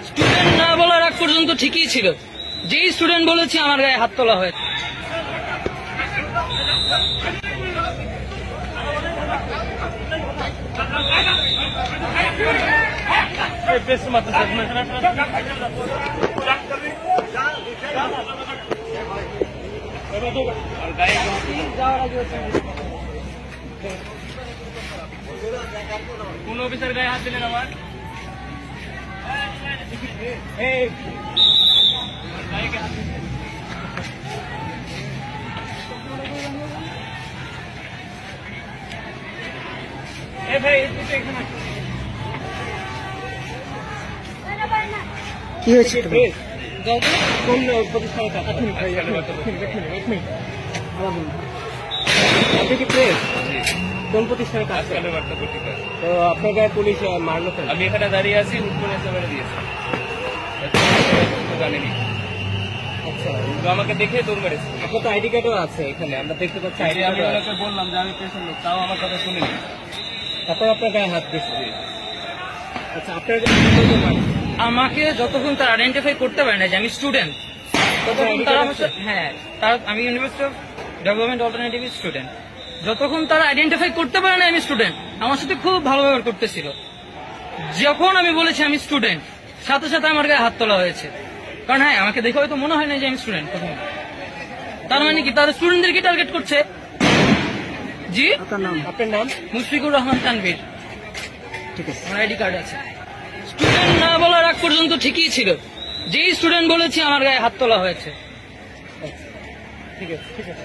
Student না বলার আগ পর্যন্ত ঠিকই ছিল, যেই স্টুডেন্ট বলেছি আমার গায়ে হাত তোলা হয়েছে। কোন অফিসার গায়ে হাত দিলেন আমার? কি হয়েছে? কোন প্রতিষ্ঠানে কাজ? আপনি কি প্রেস? কোন প্রতিষ্ঠানে কাজ করেন? তো আপনার গায়ে পুলিশ মারলো কেন? আমি এখানে দাঁড়িয়ে আছি, হুট করে এসে মেরে দিয়েছে, জানেনি। আচ্ছা, তো আমাকে দেখে দৌড় মেরেছে। আপনার তো আইডি কার্ডও আছে এখানে, আমরা দেখতে পাচ্ছি আইডি আমি কার্ড। ওনাকে বললাম যে আমি প্রেসের লোক, তাও আমার কথা শুনিনি। তারপর আপনার গায়ে হাত দিচ্ছে। আচ্ছা, আপনার আমাকে যতক্ষণ তারা আইডেন্টিফাই করতে পারে না যে আমি স্টুডেন্ট, ততক্ষণ তারা আমার সাথে, হ্যাঁ, আমি university of development alternative student, যতক্ষণ তারা আইডেন্টিফাই করতে পারে না আমি স্টুডেন্ট, আমার সাথে খুব ভালো ব্যবহার করতেছিল। যখন আমি বলেছি আমি স্টুডেন্ট, সাথে সাথে আমার গায়ে হাত তোলা হয়েছে। কারণ হ্যাঁ, আমাকে দেখে হয়তো মনে হয় না যে আমি স্টুডেন্ট। প্রথম তার মানে কি, তারা স্টুডেন্টদেরকে টার্গেট করছে। জি, আপনার নাম? মুশফিকুর রহমান তানভীর। ঠিক আছে, আমার আইডি কার্ড আছে। স্টুডেন্ট না বলার আগ পর্যন্ত ঠিকই ছিল, যেই স্টুডেন্ট বলেছি আমার গায়ে হাত তোলা হয়েছে। ঠিক আছে, ঠিক আছে।